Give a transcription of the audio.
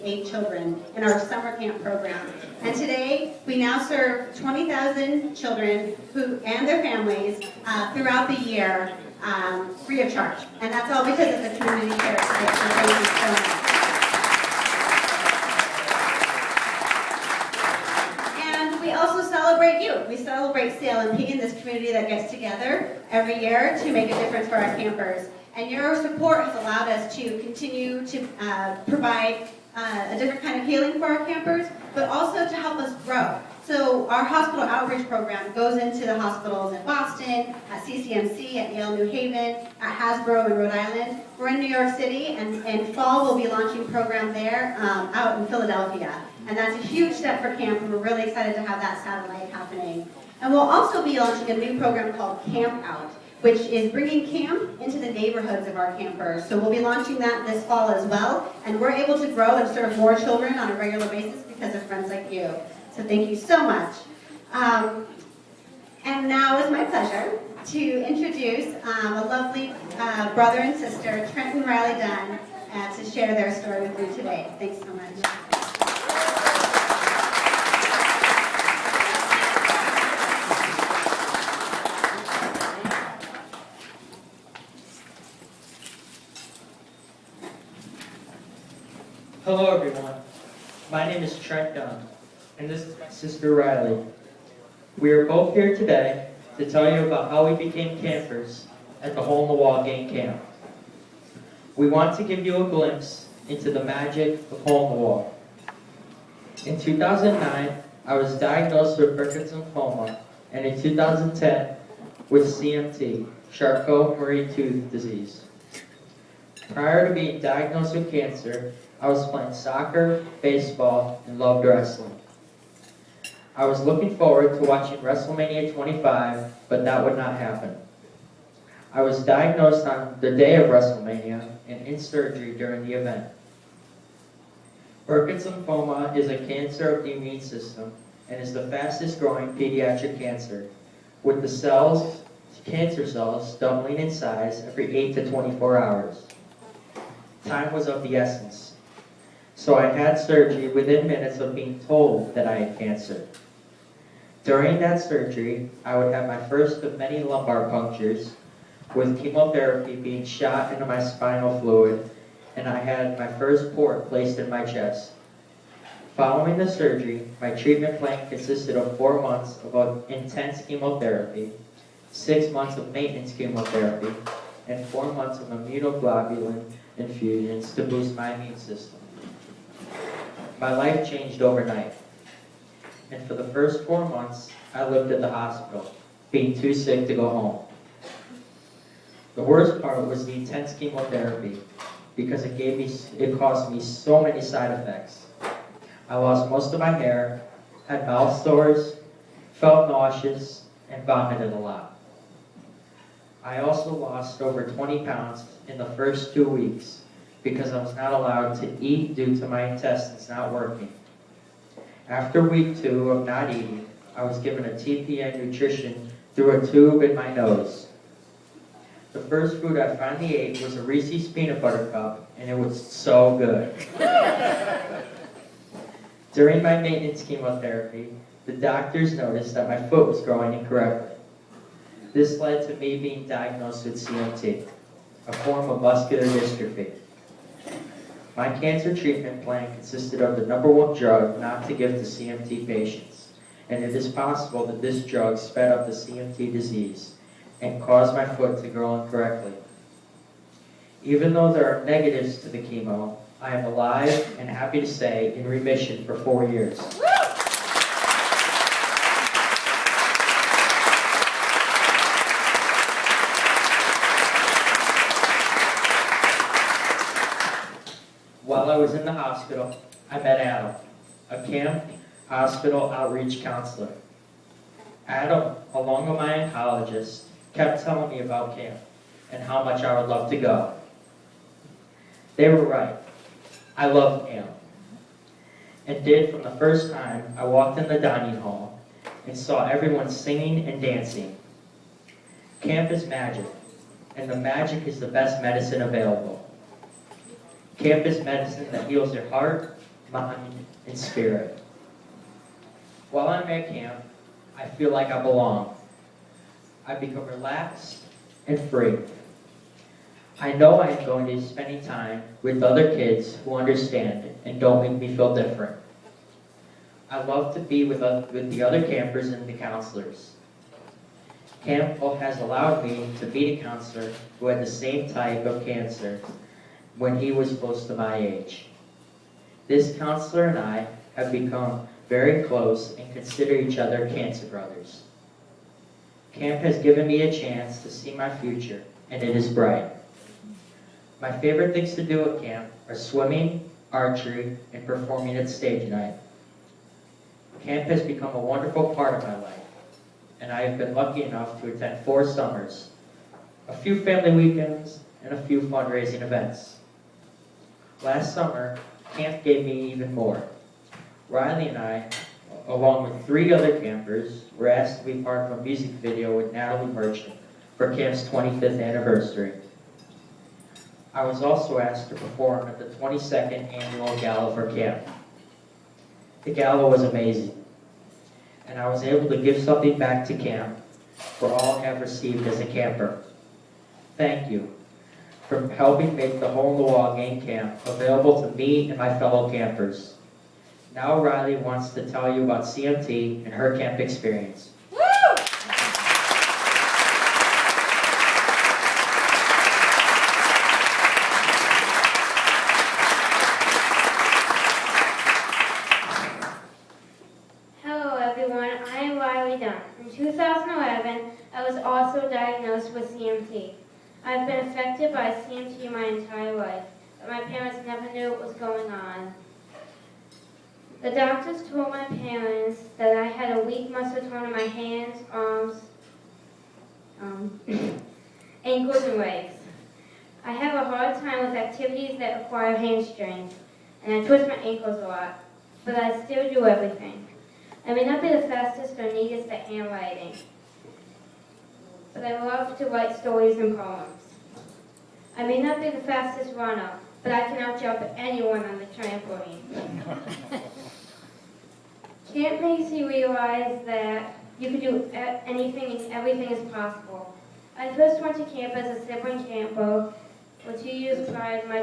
8 children in our summer camp program. And today, we now serve 20,000 children and their families throughout the year free of charge. And that's all because of the community care today. So thank you so much. And we also celebrate you. We celebrate CL&P in this community that gets together every year to make a difference for our campers. And your support has allowed us to continue to provide a different kind of healing for our campers, but also to help us grow. So our hospital outreach program goes into the hospitals in Boston, at CCMC, at Yale New Haven, at Hasbro in Rhode Island. We're in New York City, and in fall we'll be launching a program there out in Philadelphia. And that's a huge step for camp, and we're really excited to have that satellite happening. And we'll also be launching a new program called Camp Out, which is bringing camp into the neighborhoods of our campers. So we'll be launching that this fall as well, and we're able to grow and serve more children on a regular basis because of friends like you. So thank you so much. And now it's my pleasure to introduce a lovely brother and sister, Trent and Rylie Dunn, to share their story with you today. Thanks so much. Hello everyone, my name is Trent Dunn, and this is my sister Rylie. We are both here today to tell you about how we became campers at the Hole in the Wall Gang Camp. We want to give you a glimpse into the magic of Hole in the Wall. In 2009, I was diagnosed with Burkitt's lymphoma, and in 2010 with CMT, Charcot-Marie-Tooth disease. Prior to being diagnosed with cancer, I was playing soccer, baseball, and loved wrestling. I was looking forward to watching WrestleMania 25, but that would not happen. I was diagnosed on the day of WrestleMania and in surgery during the event. Burkitt's lymphoma is a cancer of the immune system and is the fastest growing pediatric cancer, with the cancer cells doubling in size every 8 to 24 hours. Time was of the essence. So I had surgery within minutes of being told that I had cancer. During that surgery, I would have my first of many lumbar punctures, with chemotherapy being shot into my spinal fluid, and I had my first port placed in my chest. Following the surgery, my treatment plan consisted of 4 months of intense chemotherapy, 6 months of maintenance chemotherapy, and 4 months of immunoglobulin infusions to boost my immune system. My life changed overnight, and for the first 4 months, I lived at the hospital, being too sick to go home. The worst part was the intense chemotherapy, because it caused me so many side effects. I lost most of my hair, had mouth sores, felt nauseous, and vomited a lot. I also lost over 20 pounds in the first 2 weeks, because I was not allowed to eat due to my intestines not working. After week 2 of not eating, I was given a TPN nutrition through a tube in my nose. The first food I finally ate was a Reese's peanut butter cup, and it was so good. During my maintenance chemotherapy, the doctors noticed that my foot was growing incorrectly. This led to me being diagnosed with CMT, a form of muscular dystrophy. My cancer treatment plan consisted of the #1 drug not to give to CMT patients, and it is possible that this drug sped up the CMT disease and caused my foot to grow incorrectly. Even though there are negatives to the chemo, I am alive and happy to say in remission for 4 years. While I was in the hospital, I met Adam, a camp hospital outreach counselor. Adam, along with my oncologist, kept telling me about camp and how much I would love to go. They were right. I loved camp, and did from the first time I walked in the dining hall and saw everyone singing and dancing. Camp is magic, and the magic is the best medicine available. Camp is medicine that heals your heart, mind, and spirit. While I'm at camp, I feel like I belong. I become relaxed and free. I know I am going to be spending time with other kids who understand and don't make me feel different. I love to be with the other campers and the counselors. Camp has allowed me to meet a counselor who had the same type of cancer when he was close to my age. This counselor and I have become very close and consider each other cancer brothers. Camp has given me a chance to see my future, and it is bright. My favorite things to do at camp are swimming, archery, and performing at stage night. Camp has become a wonderful part of my life, and I have been lucky enough to attend 4 summers, a few family weekends, and a few fundraising events. Last summer, camp gave me even more. Rylie and I, along with 3 other campers, were asked to be part of a music video with Natalie Merchant for camp's 25th anniversary. I was also asked to perform at the 22nd annual gala for camp. The gala was amazing, and I was able to give something back to camp for all I have received as a camper. Thank you for helping make the Hole in the Wall game camp available to me and my fellow campers. Now Rylie wants to tell you about CMT and her camp experience. Hello everyone, I am Rylie Dunn. In 2011, I was also diagnosed with CMT. I've been affected by CMT my entire life, but my parents never knew what was going on. The doctors told my parents that I had a weak muscle tone in my hands, arms, ankles, and legs. I have a hard time with activities that require hand strength, and I twist my ankles a lot, but I still do everything. I may not be the fastest or neatest at handwriting, but I love to write stories and poems. I may not be the fastest runner, but I can outjump anyone on the trampoline. Camp makes you realize that you can do anything and everything is possible. I first went to camp as a sibling camper for 2 years prior to my